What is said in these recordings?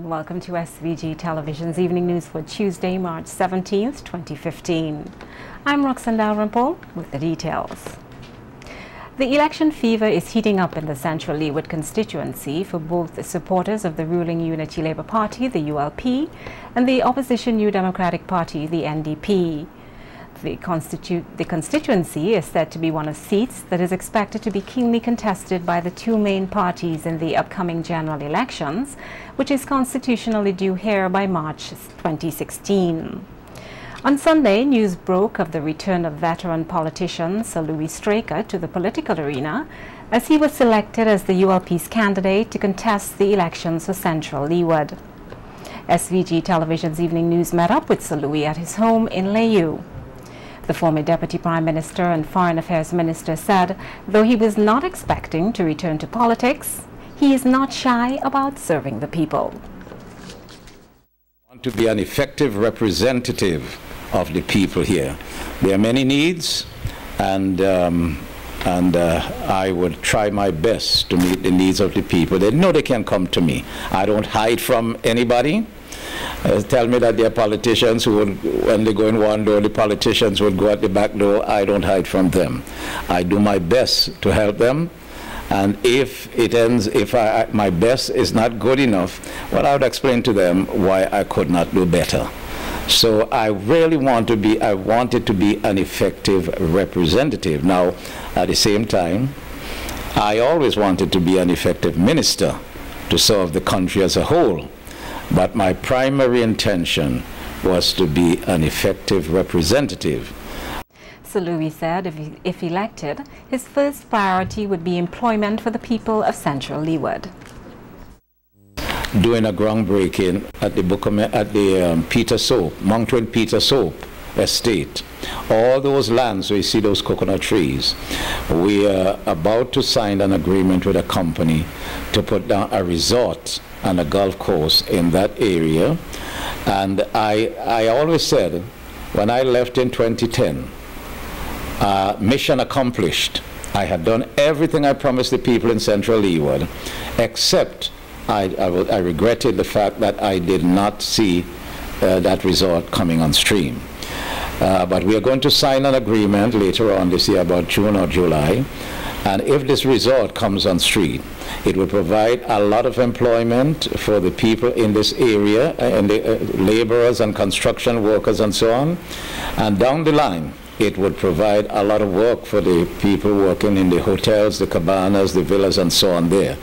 and welcome to SVG Television's Evening News for Tuesday, March 17th, 2015. I'm Roxanne Dalrymple with the details. The election fever is heating up in the central Leeward constituency for both the supporters of the ruling Unity Labour Party, the ULP, and the opposition New Democratic Party, the NDP. The constituency is said to be one of seats that is expected to be keenly contested by the two main parties in the upcoming general elections, which is constitutionally due here by March 2016. On Sunday, news broke of the return of veteran politician Sir Louis Straker to the political arena as he was selected as the ULP's candidate to contest the elections for Central Leeward. SVG Television's Evening News met up with Sir Louis at his home in Leeward. The former Deputy Prime Minister and Foreign Affairs Minister said, though he was not expecting to return to politics, he is not shy about serving the people. I want to be an effective representative of the people here. There are many needs, and I would try my best to meet the needs of the people. They know they can come to me. I don't hide from anybody. Tell me that there are politicians who would, when they go in one door, the politicians would go at the back door. I don't hide from them. I do my best to help them. And if it ends, my best is not good enough, well, I would explain to them why I could not do better. So I really wanted to be an effective representative. Now, at the same time, I always wanted to be an effective minister to serve the country as a whole. But my primary intention was to be an effective representative. Sir Louis said if elected, his first priority would be employment for the people of Central Leeward. Doing a groundbreaking at the Peter Soap, Mountain Peter Soap estate. All those lands where you see those coconut trees, we are about to sign an agreement with a company to put down a resort and a golf course in that area. And I always said, when I left in 2010, mission accomplished. I had done everything I promised the people in Central Leeward, except I regretted the fact that I did not see that resort coming on stream. But we are going to sign an agreement later on this year, about June or July, and if this resort comes on stream, it will provide a lot of employment for the people in this area, and the laborers and construction workers and so on. And down the line, it would provide a lot of work for the people working in the hotels, the cabanas, the villas and so on there.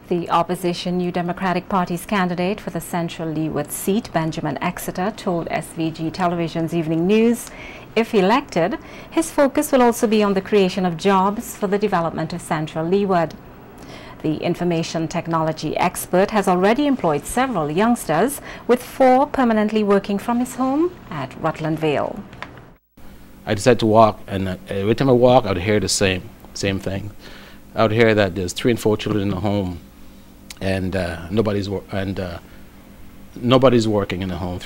The opposition New Democratic Party's candidate for the Central Leeward seat, Benjamin Exeter, told SVG Television's Evening News, if elected, his focus will also be on the creation of jobs for the development of Central Leeward. The information technology expert has already employed several youngsters, with 4 permanently working from his home at Rutland Vale. I decided to walk, and every time I walk, I would hear the same thing. I would hear that there's 3 and 4 children in the home, and nobody's working in the home.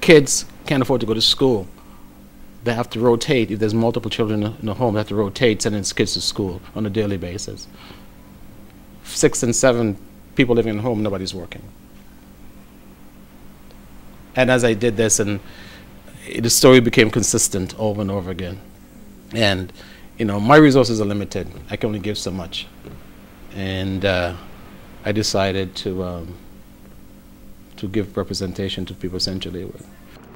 Kids can't afford to go to school. They have to rotate. If there's multiple children in the home, they have to rotate, sending kids to school on a daily basis. 6 and 7 people living in the home, nobody's working. And as I did this, and the story became consistent over and over again. And you know, my resources are limited. I can only give so much. And I decided to give representation to people essentially.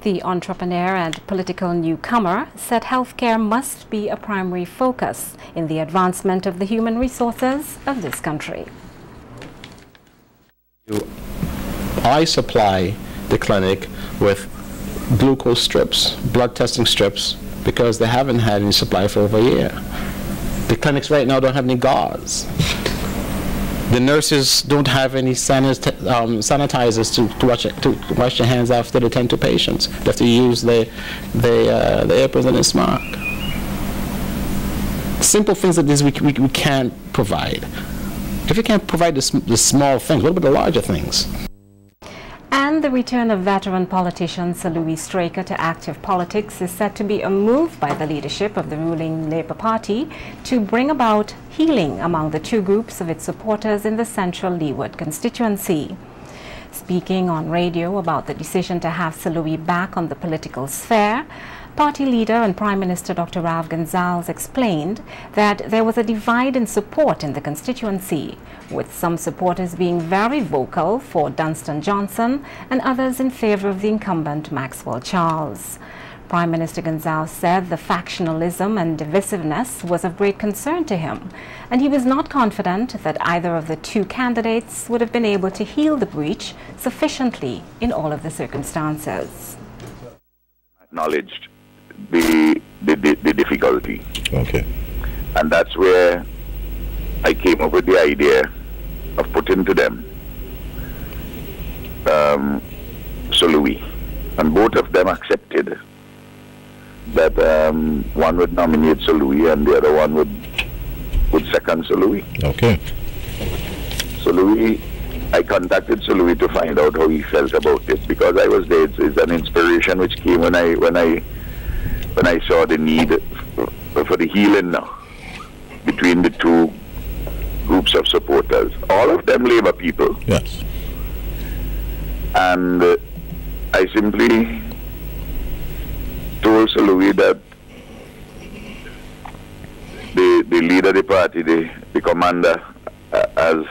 The entrepreneur and political newcomer said healthcare must be a primary focus in the advancement of the human resources of this country. I supply the clinic with glucose strips, blood testing strips, because they haven't had any supply for over a year. The clinics right now don't have any gauze. The nurses don't have any sanitizers to wash their hands after they tend to patients. They have to use the aprons and the smock. Simple things like this we can't provide. If you can't provide the small things, what about the larger things? And the return of veteran politician Sir Louis Straker to active politics is said to be a move by the leadership of the ruling Labour Party to bring about healing among the two groups of its supporters in the central Leeward constituency. Speaking on radio about the decision to have Sir Louis back on the political sphere, Party leader and Prime Minister Dr. Rav Gonsalves explained that there was a divide in support in the constituency, with some supporters being very vocal for Dunstan Johnson and others in favor of the incumbent Maxwell Charles. Prime Minister Gonsalves said the factionalism and divisiveness was of great concern to him, and he was not confident that either of the two candidates would have been able to heal the breach sufficiently in all of the circumstances. Acknowledged the difficulty. Okay. And that's where I came up with the idea of putting to them Sir Louis. And both of them accepted that one would nominate Sir Louis and the other one would second Sir Louis. Okay. Sir Louis, I contacted Sir Louis to find out how he felt about this, because I was there. It's an inspiration which came when I saw the need for the healing now between the two groups of supporters. All of them Labour people. Yes. And I simply told Sir Louis that the leader of the party, the commander, as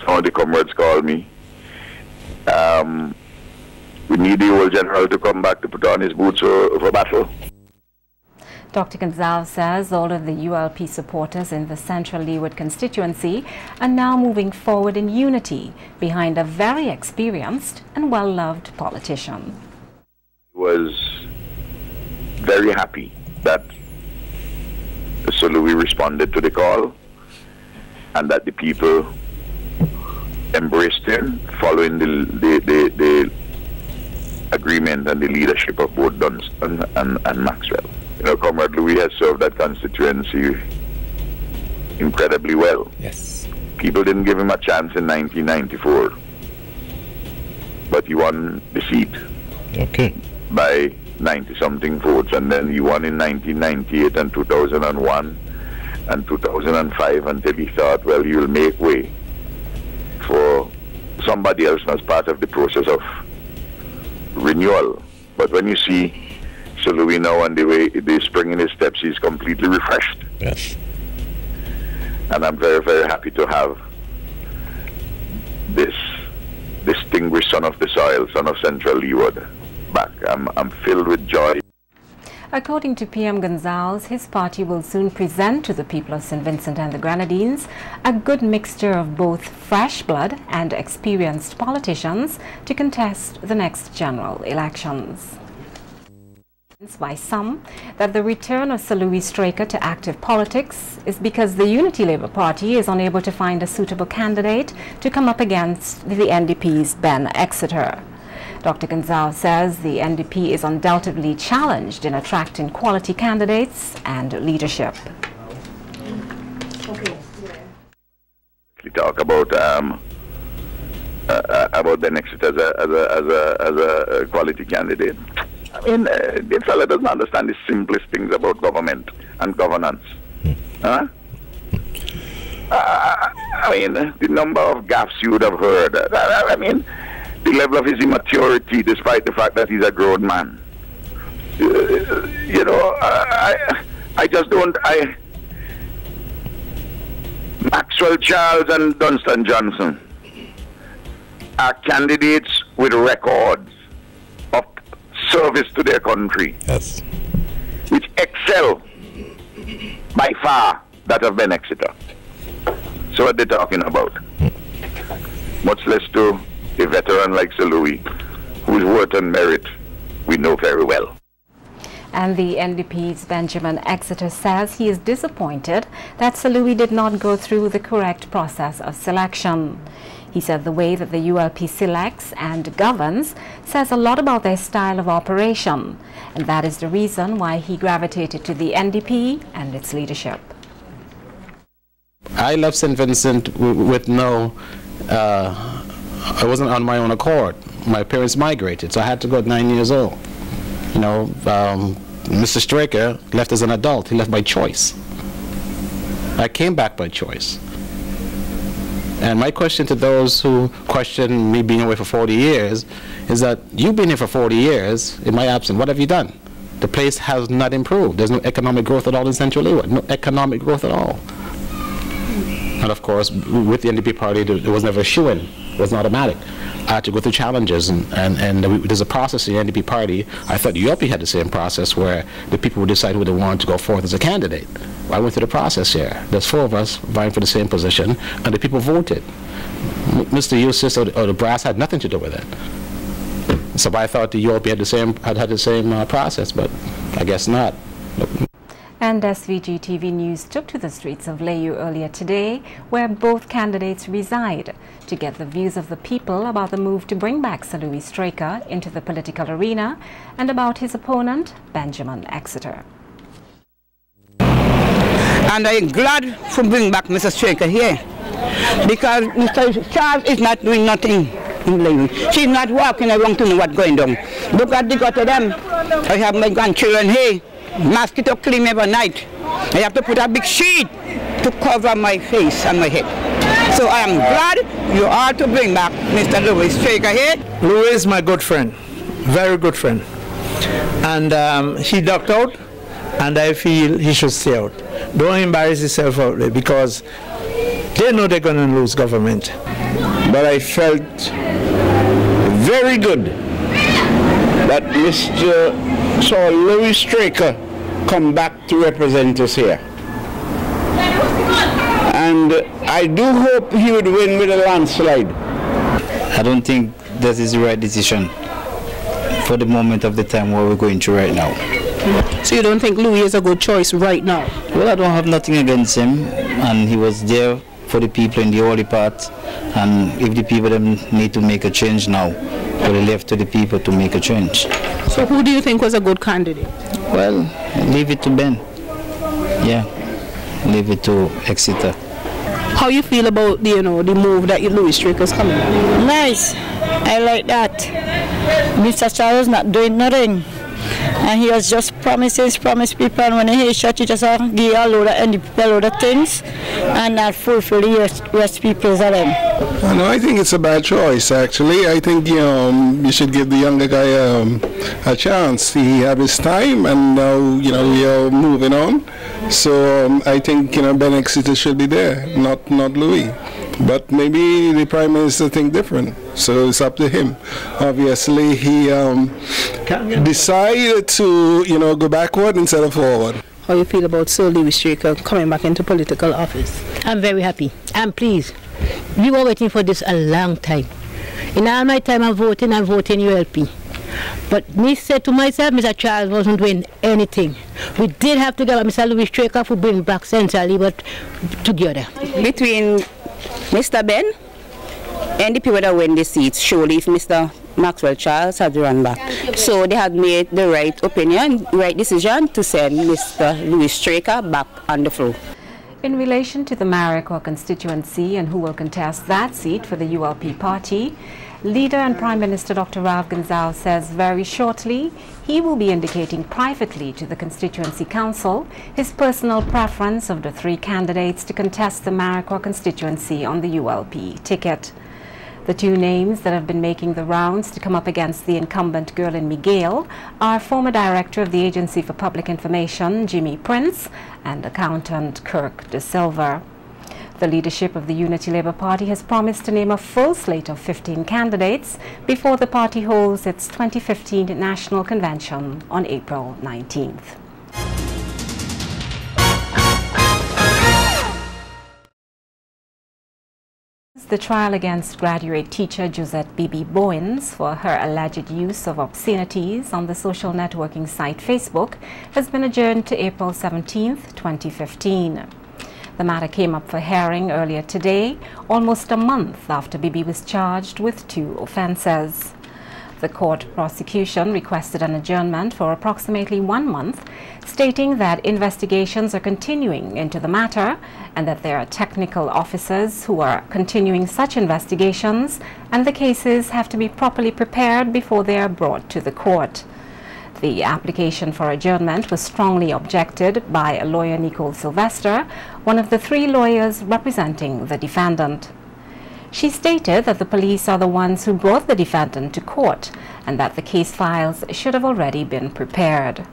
some of the comrades call me, we need the old general to come back to put on his boots for battle. Dr. Gonsalves says all of the ULP supporters in the central Leeward constituency are now moving forward in unity behind a very experienced and well-loved politician. I was very happy that Sir Louis responded to the call and that the people embraced him following the agreement and the leadership of both Dunstan and Maxwell. You know, Comrade Louis has served that constituency incredibly well. Yes. People didn't give him a chance in 1994, but he won the seat. Okay. By 90-something votes, and then he won in 1998 and 2001 and 2005 until he thought, well, he will make way for somebody else as part of the process of renewal. But when you see Sir Louis now and the way they spring in his steps, he's completely refreshed. Yes. And I'm very, very happy to have this distinguished son of the soil, son of Central Leeward, back. I'm filled with joy. According to PM Gonsalves, his party will soon present to the people of St. Vincent and the Grenadines a good mixture of both fresh blood and experienced politicians to contest the next general elections. By some that the return of Sir Louis Straker to active politics is because the Unity Labour Party is unable to find a suitable candidate to come up against the NDP's Ben Exeter. Dr. Gonsalves says the NDP is undoubtedly challenged in attracting quality candidates and leadership. We talk about Ben Exeter as a quality candidate. I mean, the fellow doesn't understand the simplest things about government and governance. Huh? I mean, the number of gaffes you would have heard. I mean, the level of his immaturity, despite the fact that he's a grown man. You know, I just don't. Maxwell Charles and Dunstan Johnson are candidates with records of service to their country, Yes. which excel by far that of Ben Exeter. So what they're talking about? Much less to a veteran like Sir Louis, whose worth and merit we know very well. And the NDP's Benjamin Exeter says he is disappointed that Sir Louis did not go through the correct process of selection. He said the way that the ULP selects and governs says a lot about their style of operation, and that is the reason why he gravitated to the NDP and its leadership. I left St. Vincent with no, I wasn't on my own accord. my parents migrated, so I had to go at 9 years old. You know, Mr. Straker left as an adult. He left by choice. I came back by choice. And my question to those who question me being away for 40 years is that you've been here for 40 years in my absence. What have you done? The place has not improved. There's no economic growth at all in Central Leeward. No economic growth at all. And of course, with the NDP party, there was never a shoo-in. It was automatic. I had to go through challenges, and there's a process in the NDP party. I thought the ULP had the same process where the people would decide who they wanted to go forth as a candidate. I went through the process here. There's 4 of us vying for the same position, and the people voted. Mr. Eustace or the brass had nothing to do with it. So I thought the ULP had the same process, but I guess not. And SVG-TV News took to the streets of Leeward earlier today, where both candidates reside, to get the views of the people about the move to bring back Sir Louis Straker into the political arena and about his opponent, Benjamin Exeter. And I'm glad to bring back Mr. Straker here, because Mr. Charles is not doing nothing in Leeward. She's not walking around to know what's going on. Look at the gutter them. I have my grandchildren here. Mosquito clean every night. I have to put a big sheet to cover my face and my head. So I am glad you are to bring back Mr. Louis Straker here. Louis is my good friend, very good friend. And he ducked out, and I feel he should stay out. Don't embarrass yourself out there, because they know they're going to lose government. But I felt very good that Mr. Sir Louis Straker come back to represent us here. And I do hope he would win with a landslide. I don't think that is the right decision for the moment of the time where we're going through right now. So you don't think Louis is a good choice right now? Well, I don't have nothing against him, and he was there for the people in the early part, and if the people them need to make a change now, but it's left to the people to make a change. So who do you think was a good candidate? Well, leave it to Ben. Yeah, leave it to Exeter. How you feel about the move that Louis Straker's coming? Nice. I like that. Mr. Charles not doing nothing. And he has just promised people, and when he shot, he just give a load of things and not fulfill the rest people's of them. No, I think it's a bad choice, actually. I think you should give the younger guy a chance. He had his time, and now we are moving on. So I think Ben Exeter should be there, not Louis. But maybe the Prime Minister think different, so it's up to him. Obviously, he decided to go backward instead of forward. How you feel about Sir Louis Straker coming back into political office? I'm very happy. I'm pleased. We were waiting for this a long time. In all my time I'm voting ULP. But me said to myself, Mr. Charles wasn't doing anything. We did have to get Mr. Louis Straker to bring back Central Leeward together. Between Mr. Ben and the people that win the seats, surely if Mr. Maxwell Charles had run back. So they had made the right opinion, right decision to send Mr. Louis Straker back on the floor. In relation to the Marriaqua constituency and who will contest that seat for the ULP party, Leader and Prime Minister Dr. Rav Gonzalez says very shortly he will be indicating privately to the Constituency Council his personal preference of the 3 candidates to contest the Marriaqua constituency on the ULP ticket. The 2 names that have been making the rounds to come up against the incumbent Gerlin Miguel are former Director of the Agency for Public Information, Jimmy Prince, and accountant Kirk De Silva. The leadership of the Unity Labour Party has promised to name a full slate of 15 candidates before the party holds its 2015 National Convention on April 19th. The trial against graduate teacher Josette Bibi Bowens for her alleged use of obscenities on the social networking site Facebook has been adjourned to April 17, 2015. The matter came up for hearing earlier today, almost a month after Bibi was charged with 2 offences. The court prosecution requested an adjournment for approximately 1 month, stating that investigations are continuing into the matter and that there are technical officers who are continuing such investigations and the cases have to be properly prepared before they are brought to the court. The application for adjournment was strongly objected by a lawyer, Nicole Sylvester, one of the 3 lawyers representing the defendant. She stated that the police are the ones who brought the defendant to court and that the case files should have already been prepared.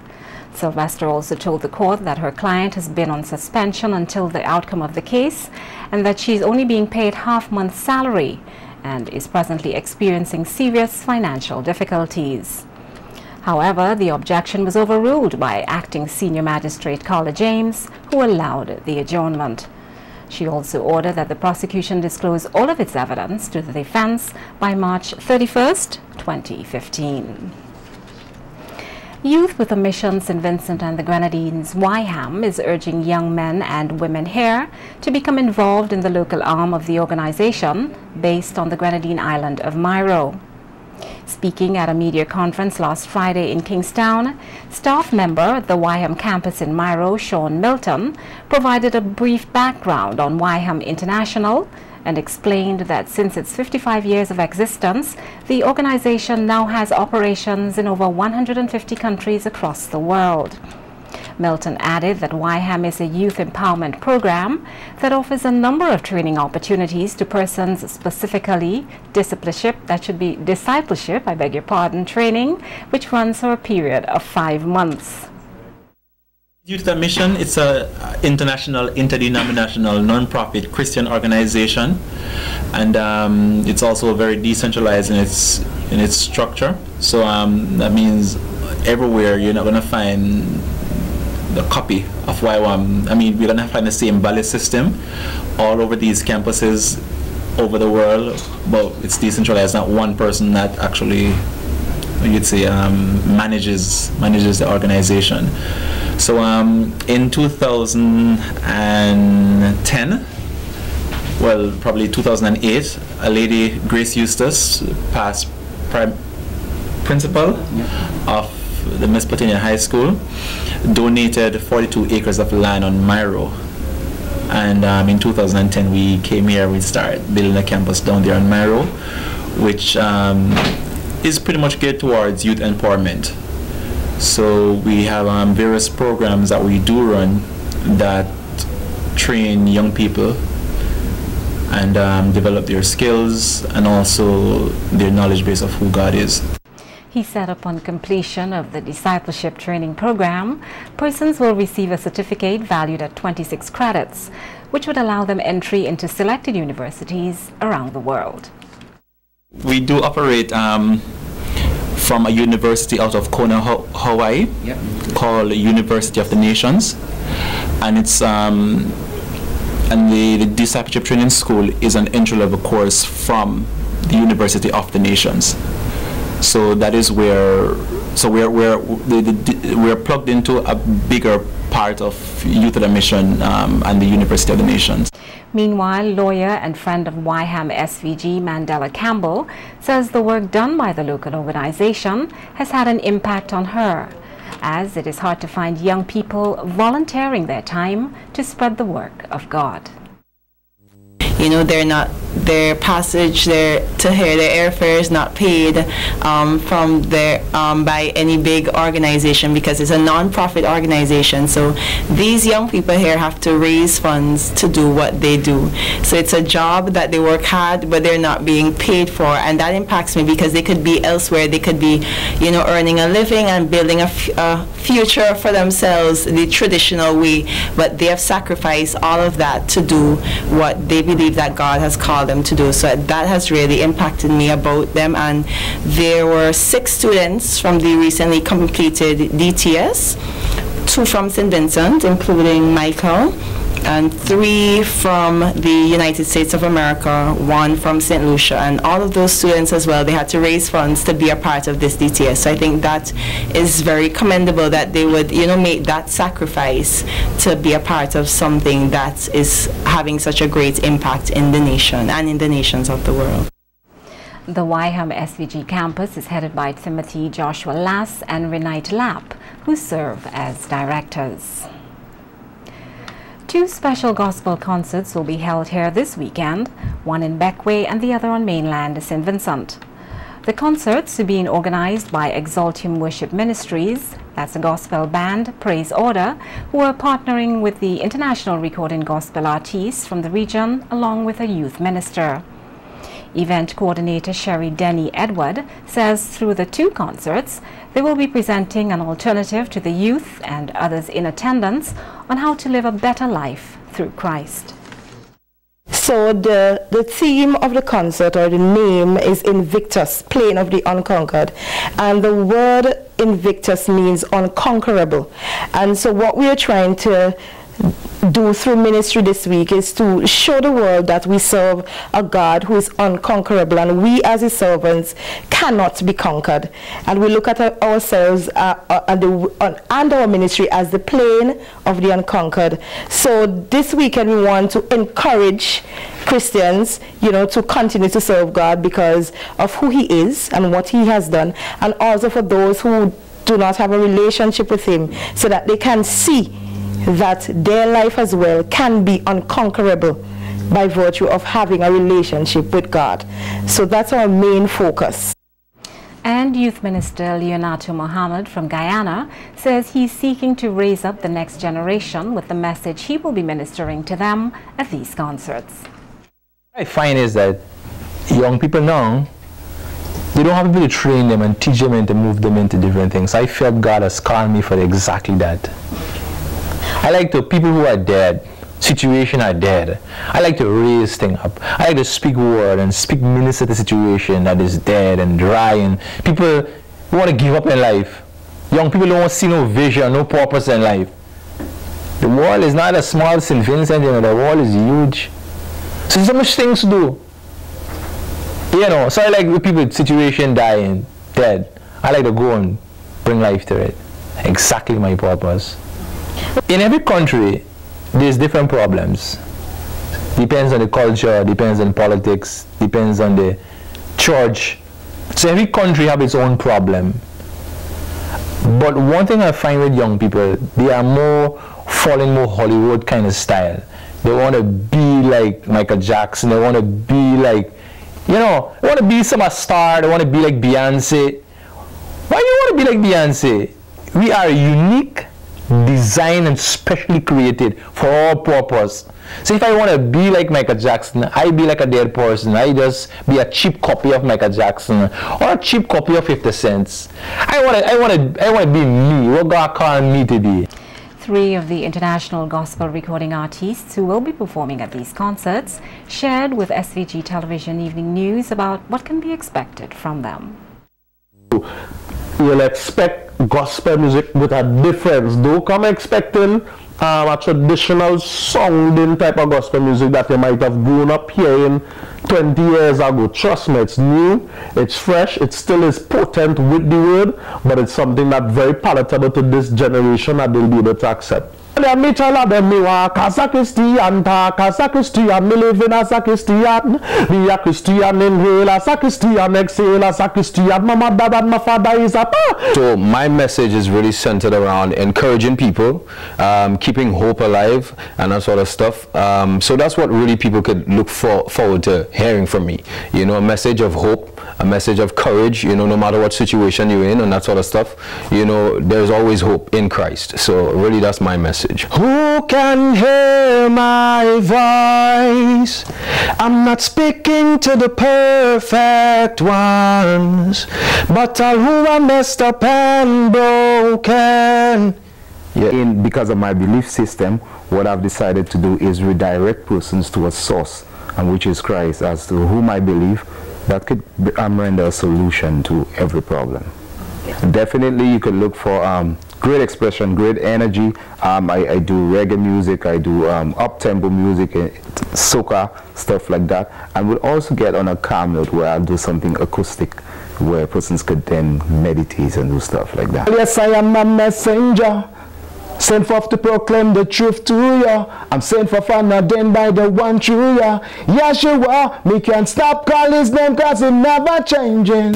Sylvester also told the court that her client has been on suspension until the outcome of the case and that she's only being paid half-month salary and is presently experiencing serious financial difficulties. However, the objection was overruled by Acting Senior Magistrate Carla James, who allowed the adjournment. She also ordered that the prosecution disclose all of its evidence to the defense by March 31st, 2015. Youth with a Mission St. Vincent and the Grenadines, YHAM, is urging young men and women here to become involved in the local arm of the organization based on the Grenadine island of Mairo. Speaking at a media conference last Friday in Kingstown, staff member at the YHAM campus in Mairo, Sean Milton, provided a brief background on YHAM International and explained that since its 55 years of existence, the organization now has operations in over 150 countries across the world. Milton added that YHAM is a youth empowerment program that offers a number of training opportunities to persons, specifically discipleship training, which runs for a period of 5 months. Youth with a Mission, it's an international, interdenominational, non-profit Christian organization, and it's also very decentralized in its structure. So that means everywhere you're not going to find the copy of YWAM. I mean, we're going to find the same value system all over these campuses over the world, but it's decentralized. Not one person that actually, you'd say, manages the organization. So in 2010, well, probably 2008, a lady, Grace Eustace, past principal of the Mesopotamia High School, donated 42 acres of land on Mairo. And in 2010 we came here, we started building a campus down there on Mairo, which is pretty much geared towards youth empowerment. So we have various programs that we do run that train young people and develop their skills and also their knowledge base of who God is. He said upon completion of the discipleship training program, persons will receive a certificate valued at 26 credits, which would allow them entry into selected universities around the world. We do operate from a university out of Kona, Hawaii, called University of the Nations, and it's and the discipleship training school is an entry-level course from the University of the Nations. So that is where, so we're plugged into a bigger part of Youth with a Mission and the University of the Nations. Meanwhile, lawyer and friend of YHAM SVG, Mandela Campbell, says the work done by the local organization has had an impact on her, as it is hard to find young people volunteering their time to spread the work of God. You know, their passage there to here, their airfare is not paid from their by any big organization, because it's a non-profit organization. So these young people here have to raise funds to do what they do. So it's a job that they work hard, but they're not being paid for, and that impacts me because they could be elsewhere. They could be, you know, earning a living and building a future for themselves the traditional way, but they have sacrificed all of that to do what they believe that God has called them to do. So that has really impacted me about them. And there were 6 students from the recently completed DTS, 2 from St. Vincent, including Michael, and 3 from the United States of America, 1 from St. Lucia. And all of those students as well, they had to raise funds to be a part of this DTS. So I think that is very commendable that they would, you know, make that sacrifice to be a part of something that is having such a great impact in the nation and in the nations of the world. The Wyham SVG campus is headed by Timothy Joshua Lass and Renite Lapp, who serve as directors. 2 special gospel concerts will be held here this weekend, one in Beckway and the other on mainland St. Vincent. The concerts are being organized by Exaltium Worship Ministries, that's a gospel band, Praise Order, who are partnering with the international recording gospel artists from the region along with a youth minister. Event coordinator Sherry Denny Edward says through the 2 concerts, they will be presenting an alternative to the youth and others in attendance on how to live a better life through Christ. So the theme of the concert, or the name, is Invictus, Plain of the Unconquered. And the word Invictus means unconquerable. And so what we are trying to do through ministry this week is to show the world that we serve a God who is unconquerable, and we as his servants cannot be conquered. And we look at ourselves and our ministry as the plain of the unconquered. So this weekend we want to encourage Christians, to continue to serve God because of who he is and what he has done, and also for those who do not have a relationship with him, so that they can see that their life as well can be unconquerable by virtue of having a relationship with God. So that's our main focus. And Youth Minister Leonardo Mohammed from Guyana says he's seeking to raise up the next generation with the message he will be ministering to them at these concerts. What I find is that young people now, they don't have people to train them and teach them and to move them into different things. I felt God has called me for exactly that. I like to, people who are dead, situation are dead. I like to raise things up. I like to speak word and speak minister to the situation that is dead and dry, and people who want to give up in life. Young people don't see no vision, no purpose in life. The world is not a small St. Vincent, the world is huge. So there's so much things to do. So I like with people, situation dying, dead. I like to go and bring life to it. Exactly my purpose. In every country, there's different problems. Depends on the culture, depends on politics, depends on the church. So every country has its own problem. But one thing I find with young people, they are following more Hollywood kind of style. They want to be like Michael Jackson. They want to be like, they want to be some star. They want to be like Beyonce. Why do you want to be like Beyonce? We are unique, designed and specially created for our purpose. So if I want to be like Michael Jackson, I be like a dead person. I just be a cheap copy of Michael Jackson or a cheap copy of 50 cents. I want to be me, what God called me to be. 3 of the international gospel recording artists who will be performing at these concerts shared with SVG Television Evening News about what can be expected from them. You'll expect gospel music with a difference. Don't come expecting a traditional sounding type of gospel music that you might have grown up hearing 20 years ago. Trust me, it's new, it's fresh, it still is potent with the word, but it's something that's very palatable to this generation that they'll be able to accept. Me child them me walk as a Christian, talk as a Christian, me living as a Christian, be a Christian, inhale as a Christian, exhale as a Christian, my dad and my father is a So my message is really centered around encouraging people, keeping hope alive and that sort of stuff. So that's what really people could look forward to hearing from me. A message of hope, a message of courage, no matter what situation you're in and that sort of stuff. There's always hope in Christ. So really that's my message. Who can hear my voice? I'm not speaking to the perfect ones, but all who are messed up and broken. Because of my belief system, what I've decided to do is redirect persons to a source, and which is Christ, as to whom I believe that could render a solution to every problem. Definitely you could look for great expression, great energy. I do reggae music, I do up-tempo music, soca, stuff like that. And we'll also get on a calm note where I'll do something acoustic where persons could then meditate and do stuff like that. Yes, I am a messenger Sent forth to proclaim the truth to you. I'm sent for fun ordained by the one true ya. Yeshua, me can't stop call his name cause he never changing.